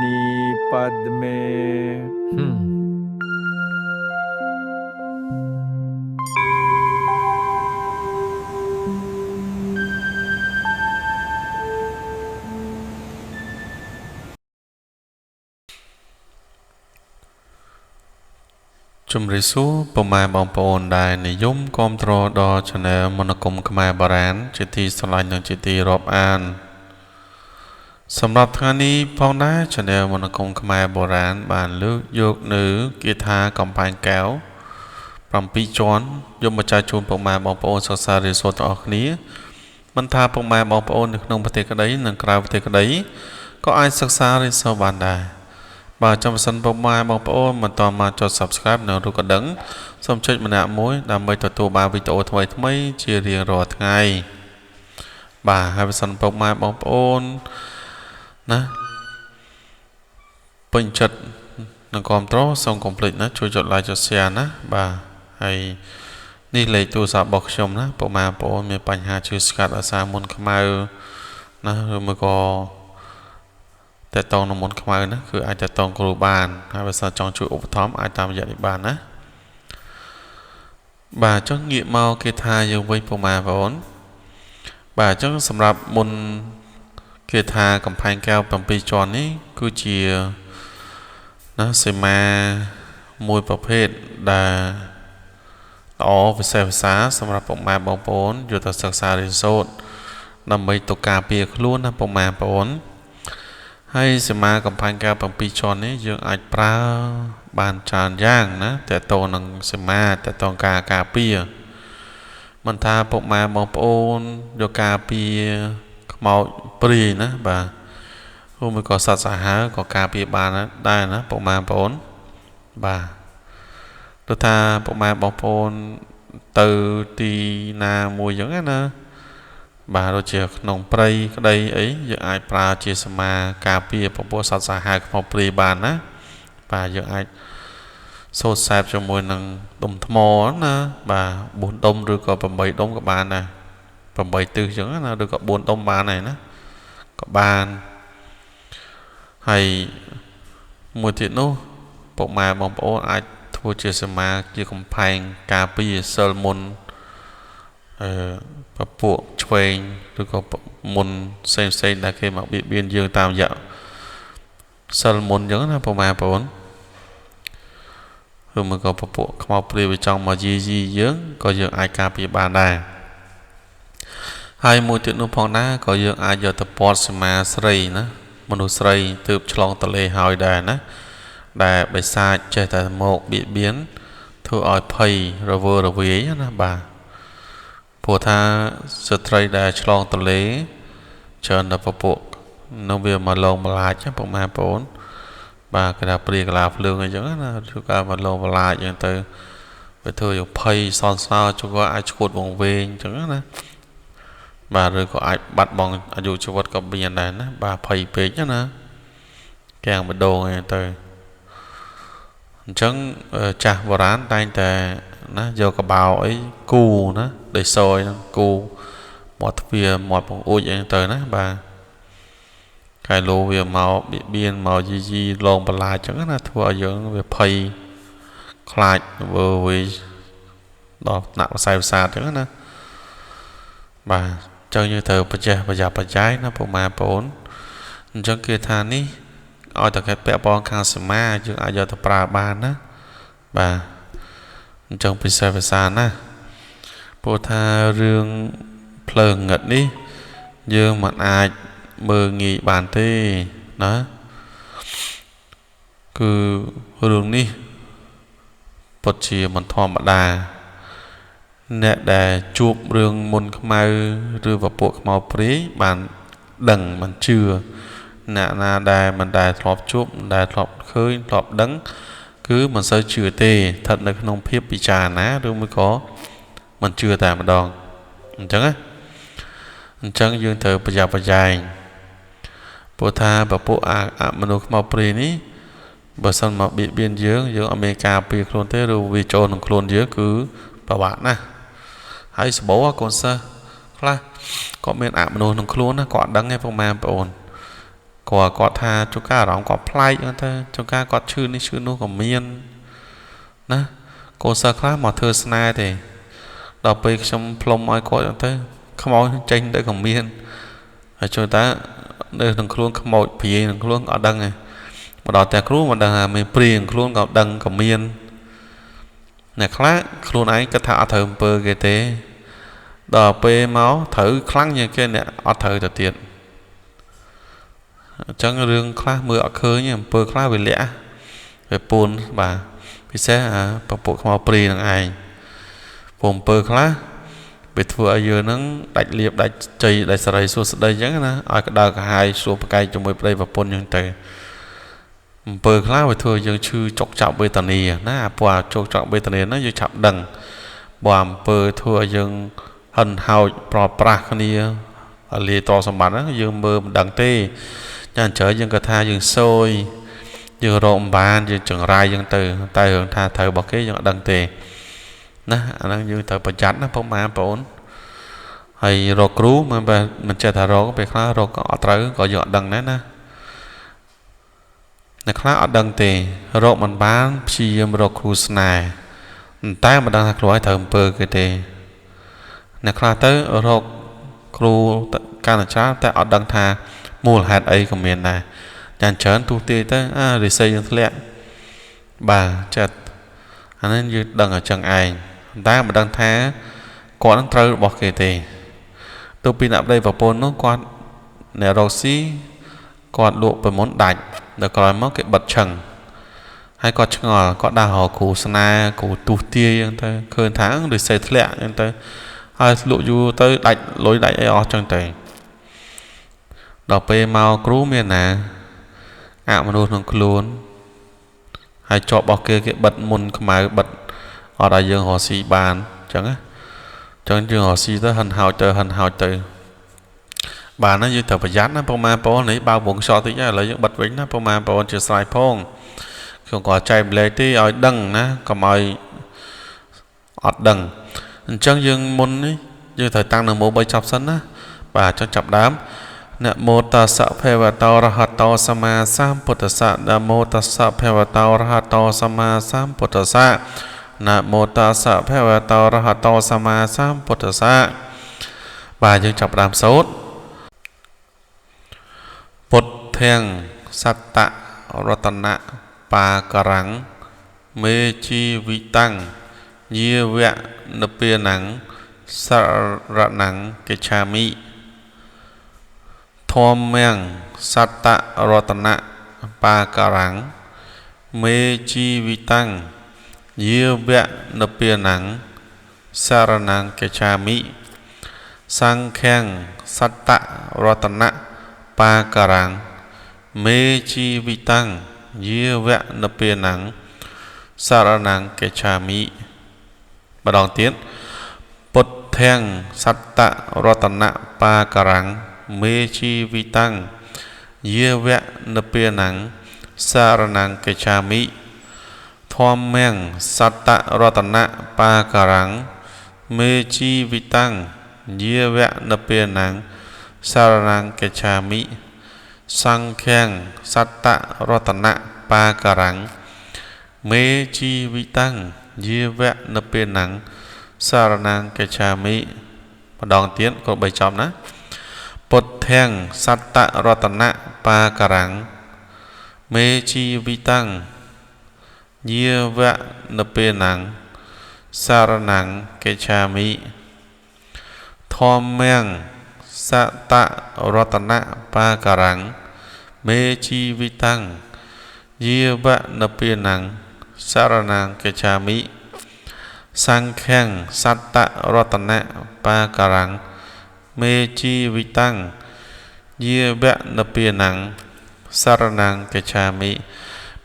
Janani Padme ជំរាបសួរពុកម៉ែបងប្អូនដែលនិយមគាំទ្រដល់ Channel មន្តអាគមខ្មែរបារាណជាទីស្រឡាញ់និងជាទីរាប់អានសម្រាប់ថ្ងៃនេះផងដែរ Channel មន្តអាគមខ្មែរបារាណបានលើកយកនៅគាថាកំផែងកែវ7ជាន់យកមកចែកជូនពុកម៉ែបងប្អូនសិក្សារៀនសូត្រទាំងអស់គ្នាមិនថាពុកម៉ែបងប្អូននៅក្នុងប្រទេសក្តីនិងក្រៅប្រទេសក្តីក៏អាចសិក្សារៀនសូត្របានដែរបាទចាំសិនពុកម៉ែបងប្អូនមិនតមកចុច Subscribe និងរូបកណ្ដឹងសូមចុចម្នាក់មួយដើម្បីទទួលបានវីដេអូថ្មីៗជារៀងរាល់ថ្ងៃបាទហើយបើសិនពុកម៉ែបងប្អូនណាពេញចិត្តនឹងគាំទ្រសូមកុំភ្លេចណាជួយចុច Like ចុច Share ណាបាទហើយនេះលេខទូរស័ព្ទរបស់ខ្ញុំណាពុកម៉ែបងប្អូនមានបញ្ហាឈឺស្កាត់អាសាមុនខ្មៅណាឬមួយក៏តែតងនឹងមុនខ្មៅណាគឺអាចតែតងគ្រូបានហើយបើសិនចង់ជួយឧបត្ថម្ភអាចតាមរយៈនេះបានណាបាទចុះងាកមកគេថាយើងវិញពុកម៉ែបងប្អូនបាទអញ្ចឹងសម្រាប់មុនគេថាកំផែងកែវ7ជាន់នេះគឺជាណាសីមាមួយប្រភេទដែលល្អវិសេសវិសាលសម្រាប់ពុកម៉ែបងប្អូនយកទៅសិក្សារៀនសូត្រដើម្បីទៅការពារខ្លួនណាពុកម៉ែបងប្អូនហើយសីមាកំផែងកែវ7ជាន់នេះយើងអាចប្រើបានច្រើនយ៉ាងណាតើតើនឹងសីមាតើតើការពារមិនថាពុកម៉ែបងប្អូនយកការពារខ្មោចព្រាយណាបាទឬមួយក៏សត្វសាហាវក៏ការពារបានដែរណាពុកម៉ែបងប្អូនបាទដូចថាពុកម៉ែបងប្អូនទៅទីណាមួយអញ្ចឹងណាបាទដូចជាក្នុងព្រៃក្តីអីយើងអាចប្រើជាសមាការពារពពួកសត្វសាហាវខ្មោចព្រាយបានណាបាទយើងអាចសូត្រសែបជាមួយនឹងដុំថ្មណាបាទ4ដុំឬក៏8ដុំក៏បានដែរ8ទិសអញ្ចឹងណាឬក៏4ដុំបានដែរណាក៏បានហើយមួយទៀតនោះពុកម៉ែបងប្អូនអាចធ្វើជាសមាជាកំផែងការពារសិលមុនពពួកឆ្វេងឬក៏មុនផ្សេងដែលគេមកបៀតបៀនយើងតាមរយៈសិលមុនអញ្ចឹងណាពុកម៉ែបងប្អូនឬមួយក៏ពពួកខ្មោចព្រាយវាចង់មកយីយើងក៏យើងអាចការពារបានដែរហើយមួយទៀតនោះផងណាក៏យើងអាចយកទៅពាត់សមាស្រីណាមនុស្សស្រីទើបឆ្លងតលេហើយដែរណាដែលបិសាចចេះតែមកបៀតបៀនធ្វើឲ្យភ័យរវើរវាយណាបាទព្រោះថាស្ត្រីដែលឆ្លងតលេច្រើនតែពពួកនៅវាមកលងម្លាចពុកម៉ែបងប្អូនបាទគេថាព្រាយកាឡាភ្លើងអីចឹងណាគឺការមកលងម្លាចអញ្ចឹងទៅវាធ្វើឲ្យភ័យសនស្នើជួក៏អាចឈួតវងវែងអញ្ចឹងណាបាទឬក៏អាចបាត់បង់អាយុជីវិតក៏មានដែរណាបាទភ័យពេកណាកាំងបដូងអីទៅអញ្ចឹងចាស់បុរាណតែងតែណាយកកបោអីគូណាដីសយហ្នឹងគូមាត់ទ្វារមាត់បង្អួចអីទៅណាបាទកាយលោវាមកបៀតបៀនមកយីលងបន្លាចអញ្ចឹងណាធ្វើឲ្យយើងវាភ័យខ្លាចវើវីដល់ថ្នាក់វិស័យវិសាទអញ្ចឹងណាបាទអញ្ចឹងយើងត្រូវប្រយ័ត្នប្រយែងណាពុកម៉ែបងប្អូនអញ្ចឹងគេថានេះឲ្យតែគេពាក់ព័ន្ធខាងសមាយើងអាចយកទៅប្រើបានណាបាទអញ្ចឹងពិសេសភាសាណាព្រោះថារឿងភ្លើងងឹតនេះយើងមិនអាចមើលងាយបានទេណាគឺរឿងនេះពិតជាមិនធម្មតាអ្នកដែលជួបរឿងមុនខ្មៅឬពពួកខ្មោចព្រាយបានដឹងមិនជឿអ្នកណាដែលមិនដែលធ្លាប់ជួបមិនដែលធ្លាប់ឃើញធ្លាប់ដឹងគឺមិនសូវជឿទេស្ថិតនៅក្នុងភាពពិចារណាឬមួយក៏មិនជឿតែម្ដងអញ្ចឹងណាអញ្ចឹងយើងត្រូវប្រយ័ត្នប្រយែងព្រោះថាពពួកអមនុស្សខ្មោចព្រាយនេះបើសិនមកបៀតបៀនយើងអត់មានការពារខ្លួនទេឬវាចូលក្នុងខ្លួនយើងគឺប្របាក់ណាស់ហើយសបោកូនសិស្សខ្លះក៏មានអមនុស្សក្នុងខ្លួនណាក៏អត់ដឹងទេពុកម៉ែបងប្អូន គាត់ថាជួនកាលអារម្មណ៍គាត់ប្លែកហ្នឹងទៅជួនកាលគាត់ឈឺនេះឈឺនោះក៏មានណាកូនសិស្សខ្លះមកធ្វើស្នេហ៍ទេដល់ពេលខ្ញុំផ្លុំឲ្យគាត់ទៅខ្មោចចេញទៅក៏មានហើយជួនតានៅក្នុងខ្លួនខ្មោចព្រាយក្នុងខ្លួនអត់ដឹងទេមកដល់តែគ្រូមិនដឹងថាមានព្រាយក្នុងខ្លួនក៏ដឹងក៏មានអ្នកខ្លះខ្លួនឯងគិតថាអត់ត្រូវអំពើគេទេដល់ពេលមកត្រូវខ្លាំងជាងគេអ្នកអត់ត្រូវទៅទៀតអញ្ចឹងរឿងខ្លះមើលអត់ឃើញអំពើខ្លះវាលាក់វាពួនបាទពិសេសពពួកខ្មោចព្រាយនឹងឯងពួកអំពើខ្លះវាធ្វើឲ្យយើងនឹងដាច់លៀបដាច់ជ័យដាច់សេរីសួស្តីអញ្ចឹងណាឲ្យក្តៅក្រហាយសួរប្រកែកជាមួយប្តីប្រពន្ធអញ្ចឹងទៅអំពើខ្លះវាធ្វើឲ្យយើងឈឺចុកចាប់វេទនាណាព្រោះចុកចាប់វេទនាហ្នឹងយើងឆាប់ដឹងបើអំពើធ្វើឲ្យយើងហិនហោចប្រប្រាស់គ្នាលាតសម្បត្តិហ្នឹងយើងមើលមិនដឹងទេចាអញ្ចឹងយើងក៏ថាយើងសោយយើងរកអំបានយើងចង្រៃយើងទៅតែរឿងថាត្រូវរបស់គេយើងអត់ដឹងទេណាអាហ្នឹងយើងត្រូវប្រយ័ត្នណាពុកម៉ែបងប្អូនហើយរកគ្រូមិនចេះថារកពេលខ្លះរកក៏អត់ត្រូវក៏យើងអត់ដឹងដែរណាអ្នកខ្លះអត់ដឹងទេរកមិនបានព្យាយាមរកគ្រូស្នេហ៍តែមិនដឹងថាគ្រូឲ្យត្រូវអំពើគេទេអ្នកខ្លះទៅរកគ្រូកាលណាច្រើនតែអត់ដឹងថាមូលហេតុអីក៏មានដែរចាអញ្ចឹងទូទាយទៅរិស័យយើងធ្លាក់បាទចិត្តអានេះយើងដឹងអញ្ចឹងឯងតែមិនដឹងថាគាត់នឹងត្រូវរបស់គេទេទោះពីអ្នកប្តីប្រពន្ធនោះគាត់អ្នករកស៊ីគាត់លក់ប្រមុនដាច់ដល់ក្រោយមកគេបិទឆឹងហើយគាត់ឆ្ងល់គាត់ដើររកគ្រូស្នេហ៍គ្រូទូទាយអញ្ចឹងទៅឃើញថារិស័យធ្លាក់អញ្ចឹងទៅហើយលក់យូរទៅដាច់លុយដាច់អីអស់អញ្ចឹងទៅដល់ពេលមកគ្រូមានណាអមនុស្សក្នុងខ្លួនហើយជាប់របស់គេបិទមុនខ្មៅបិទអត់ឲ្យយើងរកស៊ីបានអញ្ចឹងណាអញ្ចឹងយើងរកស៊ីទៅហិនហោចទៅបាទណាយើងត្រូវប្រយ័ត្នណាពុកម៉ែបងប្អូននេះបើវងខ្យល់តិចឥឡូវយើងបិទវិញណាពុកម៉ែបងប្អូនជាស្រ័យផងខ្ញុំក៏ចែកម្លែកទីឲ្យដឹងណាកុំឲ្យអត់ដឹងអញ្ចឹងយើងមុននេះយើងត្រូវតាំងនៅម៉ូ3ចប់សិនណាបាទចុះចាប់ដើមนะโมตัสสะภะคะวะโตอะระหะโตสัมมาสัมพุทธัสสะนะโมตัสสะภะคะวะโตอะระหะโตสัมมาสัมพุทธัสสะนะโมตัสสะภะคะวะโตอะระหะโตสัมมาสัมพุทธัสสะបាទយើងចាប់ដើមសូត្រពុទ្ធាំសត្តរតនៈបាករੰមេជីវិតੰយាវៈនិព្វានੰសរណੰកិច្ឆាមិធម្មំសត្តរតនៈបាករੰមេជីវិតੰយាវៈនិព្វានੰសរណੰកិច្ឆាមិសង្ឃំសត្តរតនៈបាករੰមេជីវិតੰយាវៈនិព្វានੰសរណੰកិច្ឆាមិម្ដងទៀតពុទ្ធាំសត្តរតនៈបាករੰមេជីវិតੰយាវៈនិព្វានੰសរណੰកិច្ឆាមិធម្មំសត្តរតនៈបាករੰមេជីវិតੰយាវៈនិព្វានੰសរណੰកិច្ឆាមិសង្ឃំសត្តរតនៈបាករੰមេជីវិតੰយាវៈនិព្វានੰសរណੰកិច្ឆាមិម្ដងទៀតក៏3ចប់ណាពុទ្ធាំសត្តរតនៈបាករੰមេជីវិតੰយាវៈនិព្វានੰសរណੰកិច្ឆាមិធម្មំសត្តរតនៈបាករੰមេជីវិតੰយាវៈនិព្វានੰសរណੰកិច្ឆាមិសង្ឃំសត្តរតនៈបាករੰមេជីវិតੰយាវៈនិព្វានੰសរណੰកិច្ឆាមិ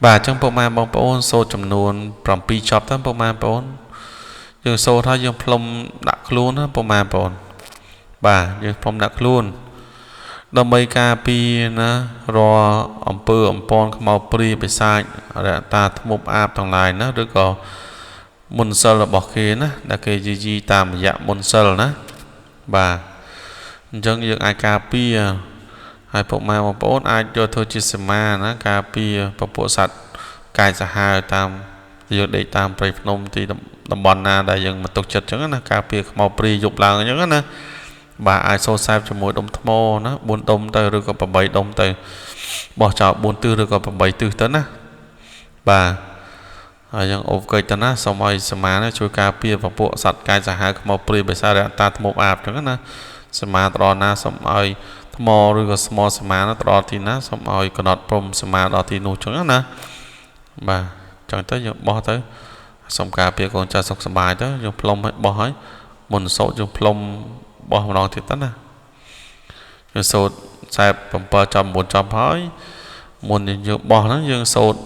បាទអញ្ចឹងពុកម៉ែបងប្អូនសូត្រចំនួន7ចប់ទៅពុកម៉ែបងប្អូនយើងសូត្រហើយយើងផ្លុំដាក់ខ្លួនណាពុកម៉ែបងប្អូនបាទយើងផ្លុំដាក់ខ្លួនដើម្បីការពារណារាល់អំពើអំពន់ខ្មោចព្រាយបិសាចរតាធ្មប់អាបទាំងឡាយណាឬក៏មុនសិលរបស់គេណាដែលគេយីតាមរយៈមុនសិលណាបាទអញ្ចឹងយើងអាចការពារ ហើយពុកម៉ែបងប្អូនអាចយកធ្វើជាសមាណាការពារពពួកសត្វកាយសាហាវតាមយើងដេកតាមព្រៃភ្នំទីតំបន់ណាដែលយើងមិនទុកចិត្តអញ្ចឹងណាការពារខ្មោចព្រាយយប់ឡើងអញ្ចឹងណាបាទអាចសូត្រសែបជាមួយដុំថ្មណា4ដុំទៅឬក៏8ដុំទៅបោះចោល4ទិសឬក៏8ទិសទៅណាបាទហើយយ៉ាងអូវកិច្ចទៅណាសូមឲ្យសមាណាជួយការពារពពួកសត្វកាយសាហាវខ្មោចព្រាយបិសាចរតាធ្មប់អាបអញ្ចឹងណាសមាទៅដល់ណាសូមឲ្យថ្មឬក៏ស្មោសមាទៅដល់ទីណាសូមឲ្យកំណត់ព្រំសមាដល់ទីនោះអញ្ចឹងណាបាទអញ្ចឹងទៅយើងបោះទៅសូមការពារកូនចៅសុខសប្បាយទៅយើងផ្លុំឲ្យបោះឲ្យមុនសូត្រយើងផ្លុំបោះម្ដងទៀតទៅណាយើងសូត្រខ្សែ7ចប់9ចប់ហើយមុនយើងបោះហ្នឹងយើងសូត្រ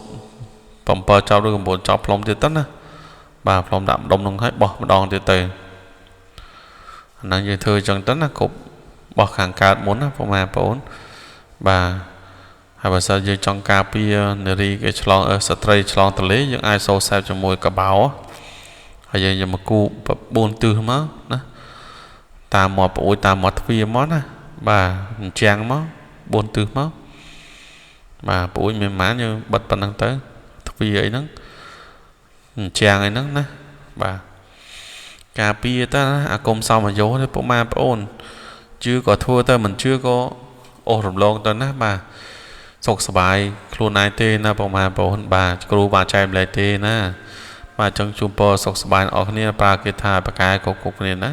7ចប់ឬ9ចប់ផ្លុំទៀតទៅណាបាទផ្លុំដាក់ដុំនឹងឲ្យបោះម្ដងទៀតទៅអាហ្នឹងយើងធ្វើអញ្ចឹងទៅណាគ្រប់បោះខាងកើតមុនណាពុកម៉ែបងប្អូនបាទហើយបើសិនយើងចង់ការពារនារីគេឆ្លងស្ត្រីឆ្លងទលេយើងអាចសូត្រសែបជាមួយកបោហើយយើងយកមកគូ4ទិសមកណាតាមមាត់ប្អួយតាមមាត់ទ្វារមកណាបាទអញ្ចឹងមក4ទិសមកបាទប្អួយមានប៉ុន្មានយើងបិទប៉ុណ្ណឹងទៅទ្វារអីហ្នឹងអញ្ចឹងអីហ្នឹងណាបាទការពារទៅណាអាគមសមយោទេពុកម៉ែបងប្អូនជឿក៏ធ្វើទៅមិនជឿក៏អូសរំលងទៅណាបាទសុខសប្បាយខ្លួនឯងទេណាបងប្អូនបាទគ្រូបាទចែកម្លែកទេណាបាទចង់ជូនពរសុខសប្បាយអស់គ្នាប្រើគេថាបកាយគ្រប់គ្នាណា